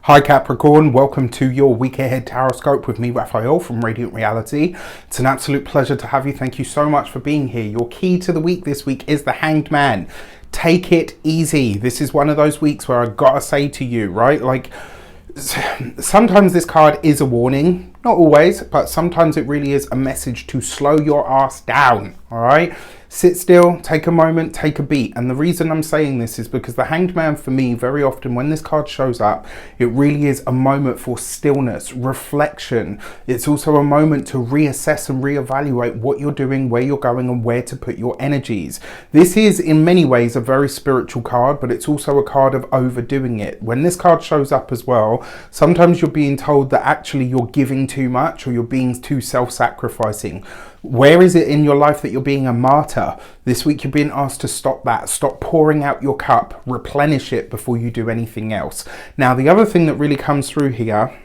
Hi Capricorn, welcome to your week ahead tarot scope with me, Raphael from Radiant Reality. It's an absolute pleasure to have you. Thank you so much for being here. Your key to the week this week is the Hanged Man. Take it easy. This is one of those weeks where I gotta say to you, right? Like, sometimes this card is a warning, not always, but sometimes it really is a message to slow your ass down, all right? Sit still, take a moment, take a beat. And the reason I'm saying this is because the Hanged Man, for me, very often when this card shows up, it really is a moment for stillness, reflection. It's also a moment to reassess and reevaluate what you're doing, where you're going, and where to put your energies. This is in many ways a very spiritual card, but it's also a card of overdoing it. When this card shows up as well, sometimes you're being told that actually you're giving too much or you're being too self-sacrificing. Where is it in your life that you're being a martyr? This week you're being asked to stop that. Stop pouring out your cup. Replenish it before you do anything else. Now, the other thing that really comes through here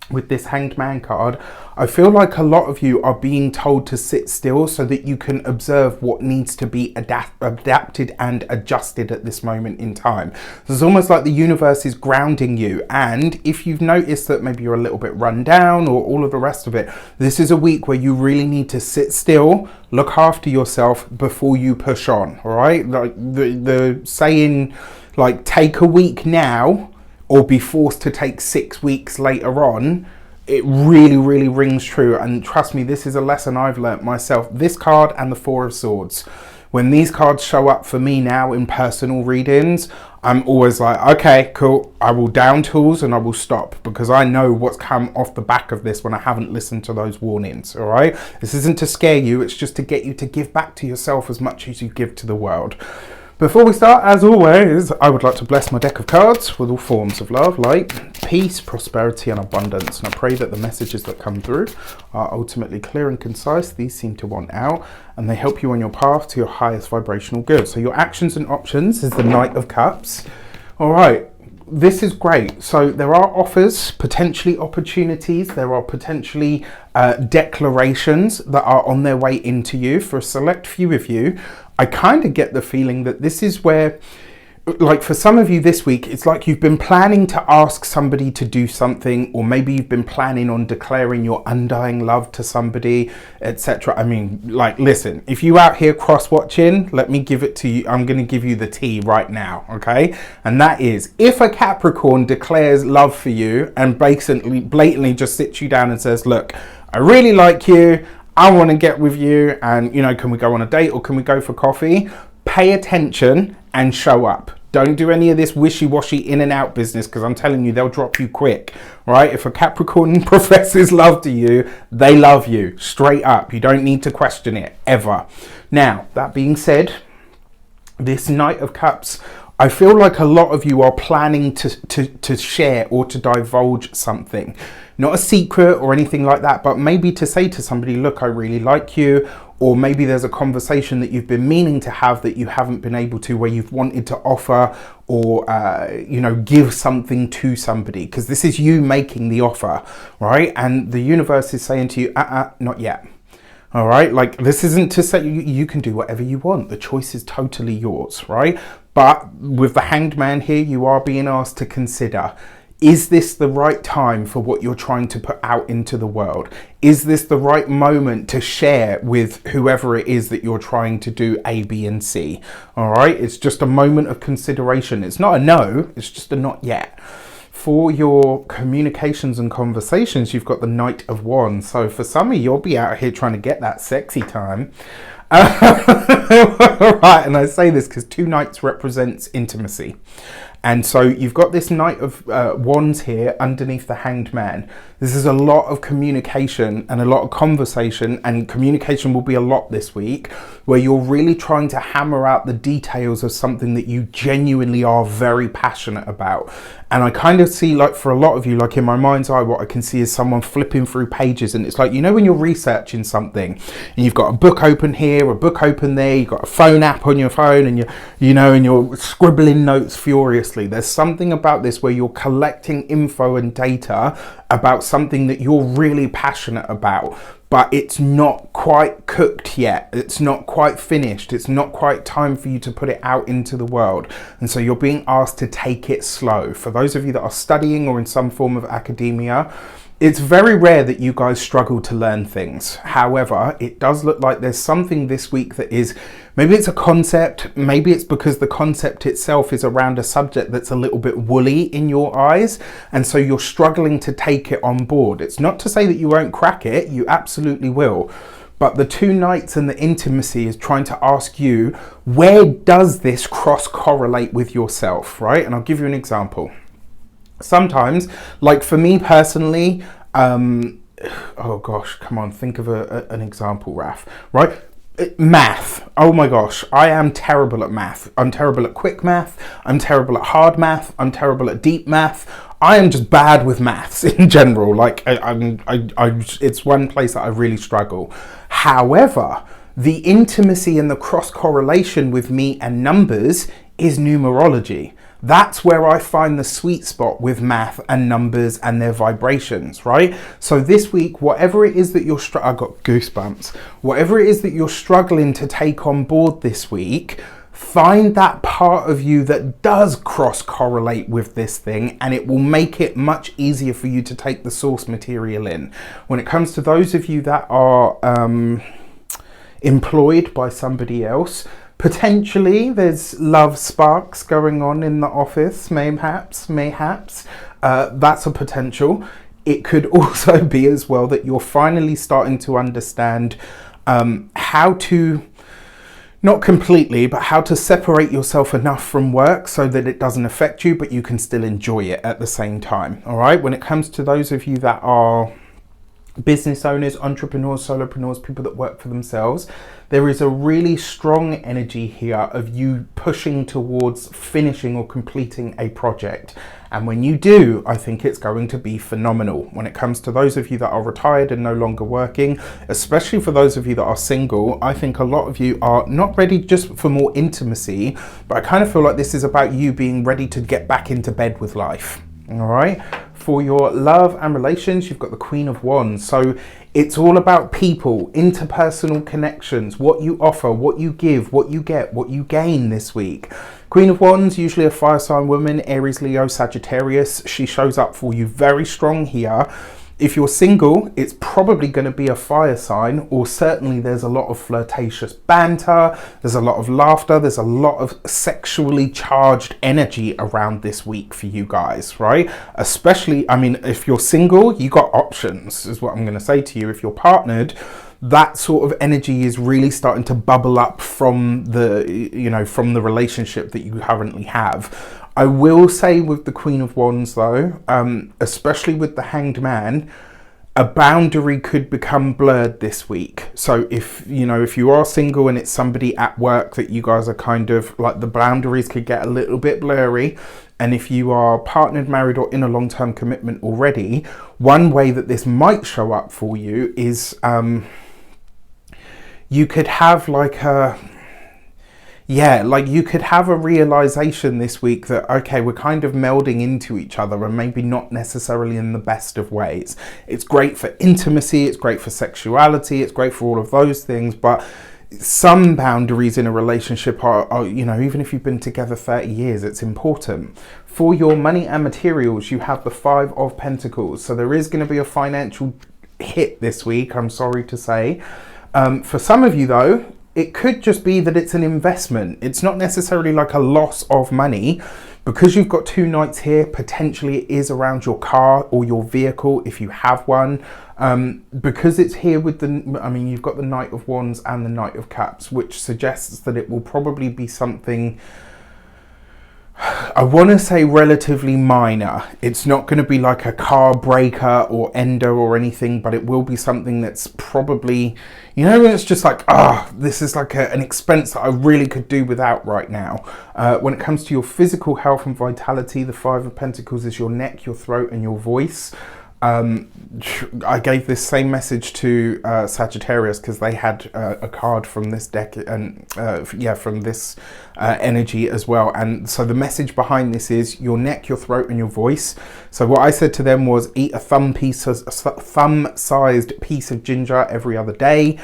with this Hanged Man card, I feel like a lot of you are being told to sit still so that you can observe what needs to be adapted and adjusted at this moment in time. So it's almost like the universe is grounding you. And if you've noticed that maybe you're a little bit run down or all of the rest of it, this is a week where you really need to sit still, look after yourself before you push on, all right? Like the saying, like, take a week now or be forced to take 6 weeks later on, it really, really rings true. And trust me, this is a lesson I've learnt myself. This card and the Four of Swords. When these cards show up for me now in personal readings, I'm always like, okay, cool. I will down tools and I will stop because I know what's come off the back of this when I haven't listened to those warnings, all right? This isn't to scare you. It's just to get you to give back to yourself as much as you give to the world. Before we start, as always, I would like to bless my deck of cards with all forms of love, light, peace, prosperity, and abundance. And I pray that the messages that come through are ultimately clear and concise. These seem to want out, and they help you on your path to your highest vibrational good. So your actions and options is the Knight of Cups. All right. This is great. So there are offers, potentially opportunities. There are potentially declarations that are on their way into you. For a select few of you, I kind of get the feeling that this is where, like for some of you this week, it's like you've been planning to ask somebody to do something, or maybe you've been planning on declaring your undying love to somebody, etc. I mean, like, listen, if you out here cross-watching, let me give it to you. I'm going to give you the tea right now, okay? And that is, if a Capricorn declares love for you and basically blatantly just sits you down and says, look, I really like you, I want to get with you, and, you know, can we go on a date or can we go for coffee? Pay attention and show up. Don't do any of this wishy-washy in and out business, because I'm telling you, they'll drop you quick, right? If a Capricorn professes love to you, they love you straight up. You don't need to question it ever. Now, that being said, this Knight of Cups, I feel like a lot of you are planning to share or to divulge something. Not a secret or anything like that, but maybe to say to somebody, look, I really like you. Or maybe there's a conversation that you've been meaning to have that you haven't been able to, where you've wanted to offer or, you know, give something to somebody. Because this is you making the offer, right? And the universe is saying to you, not yet. All right, like, this isn't to say you can do whatever you want. The choice is totally yours, right? But with the Hanged Man here, you are being asked to consider, is this the right time for what you're trying to put out into the world? Is this the right moment to share with whoever it is that you're trying to do A, B, and C? All right, it's just a moment of consideration. It's not a no, it's just a not yet. For your communications and conversations, you've got the Knight of Wands. So for some of you, you'll be out here trying to get that sexy time. Right, and I say this because 2 knights represents intimacy. And so you've got this Knight of Wands here underneath the Hanged Man. This is a lot of communication and a lot of conversation, and communication will be a lot this week, where you're really trying to hammer out the details of something that you genuinely are very passionate about. And I kind of see, like, for a lot of you, like in my mind's eye, what I can see is someone flipping through pages. And it's like, you know, when you're researching something and you've got a book open here, a book open there, you've got a phone app on your phone, and you're scribbling notes furiously. There's something about this where you're collecting info and data about something that you're really passionate about. but it's not quite cooked yet. It's not quite finished. It's not quite time for you to put it out into the world. And so you're being asked to take it slow. For those of you that are studying or in some form of academia, it's very rare that you guys struggle to learn things. However, it does look like there's something this week that is, maybe it's a concept, maybe it's because the concept itself is around a subject that's a little bit woolly in your eyes, and so you're struggling to take it on board. It's not to say that you won't crack it, you absolutely will. But the 2 nights and the intimacy is trying to ask you, where does this cross-correlate with yourself, right? And I'll give you an example. Sometimes, like for me personally, oh gosh, come on, think of an example, Raf, right? Math. Oh my gosh, I am terrible at math. I'm terrible at quick math. I'm terrible at hard math. I'm terrible at deep math. I am just bad with maths in general. Like it's one place that I really struggle. However, the intimacy and the cross correlation with me and numbers is numerology. That's where I find the sweet spot with math and numbers and their vibrations, right? So this week, whatever it is that you're I got goosebumps. Whatever it is that you're struggling to take on board this week, find that part of you that does cross correlate with this thing, and it will make it much easier for you to take the source material in. When it comes to those of you that are employed by somebody else, potentially there's love sparks going on in the office, mayhaps. That's a potential. It could also be as well that you're finally starting to understand how to, not completely, but how to separate yourself enough from work so that it doesn't affect you, but you can still enjoy it at the same time. All right. When it comes to those of you that are business owners, entrepreneurs, solopreneurs, people that work for themselves, there is a really strong energy here of you pushing towards finishing or completing a project. And when you do, I think it's going to be phenomenal. When it comes to those of you that are retired and no longer working, especially for those of you that are single, I think a lot of you are not ready just for more intimacy, but I kind of feel like this is about you being ready to get back into bed with life. All right. For your love and relations, you've got the Queen of Wands. So it's all about people, interpersonal connections, what you offer, what you give, what you get, what you gain this week. Queen of Wands, usually a fire sign woman, Aries, Leo, Sagittarius. She shows up for you very strong here. If you're single, it's probably going to be a fire sign, or certainly there's a lot of flirtatious banter, there's a lot of laughter, there's a lot of sexually charged energy around this week for you guys, right? Especially, I mean, if you're single, you got options, is what I'm going to say to you. If you're partnered, that sort of energy is really starting to bubble up from the, from the relationship that you currently have. I will say with the Queen of Wands though, especially with the Hanged Man, a boundary could become blurred this week. So if you are single and it's somebody at work that you guys are kind of like, the boundaries could get a little bit blurry. And if you are partnered, married, or in a long-term commitment already, one way that this might show up for you is you could have you could have a realization this week that, okay, we're kind of melding into each other and maybe not necessarily in the best of ways. It's great for intimacy, it's great for sexuality, it's great for all of those things, but some boundaries in a relationship are even if you've been together 30 years, it's important. For your money and materials, you have the 5 of Pentacles. So there is going to be a financial hit this week, I'm sorry to say. For some of you though, it could just be that it's an investment. It's not necessarily like a loss of money. Because you've got 2 nights here, potentially it is around your car or your vehicle if you have one. Because it's here with you've got the Knight of Wands and the Knight of Cups, which suggests that it will probably be something, I want to say relatively minor. It's not going to be like a car breaker or ender or anything, but it will be something that's probably, when it's just like, this is like an expense that I really could do without right now. When it comes to your physical health and vitality, the 5 of Pentacles is your neck, your throat, and your voice. I gave this same message to Sagittarius because they had a card from this deck and from this energy as well. And so the message behind this is your neck, your throat and your voice. So what I said to them was eat a thumb-sized piece of ginger every other day.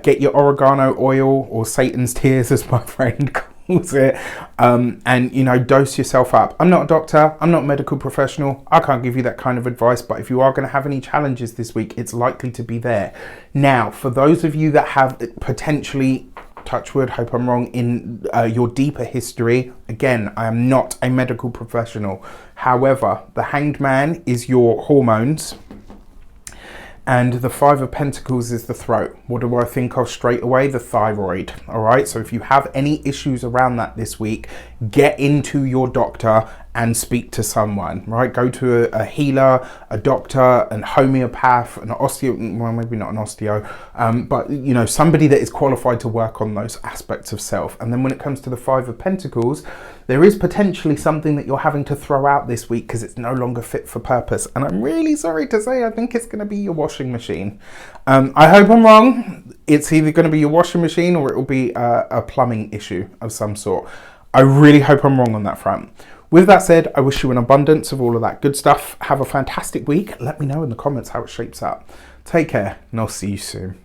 Get your oregano oil, or Satan's tears as my friend calls it, and you know, dose yourself up. I'm not a doctor, I'm not a medical professional, I can't give you that kind of advice, but if you are going to have any challenges this week, it's likely to be there. Now, for those of you that have potentially, touch wood, hope I'm wrong, in your deeper history, again, I am not a medical professional. However, the Hanged Man is your hormones, and the Five of Pentacles is the throat. What do I think of straight away? The thyroid. All right, so if you have any issues around that this week, get into your doctor and speak to someone, right? Go to a healer, a doctor, an homeopath, an osteo, well, maybe not an osteo, but you know, somebody that is qualified to work on those aspects of self. And then when it comes to the Five of Pentacles, there is potentially something that you're having to throw out this week because it's no longer fit for purpose. And I'm really sorry to say, I think it's going to be your washing machine. I hope I'm wrong. It's either going to be your washing machine or it will be a plumbing issue of some sort. I really hope I'm wrong on that front. With that said, I wish you an abundance of all of that good stuff. Have a fantastic week. Let me know in the comments how it shapes up. Take care, and I'll see you soon.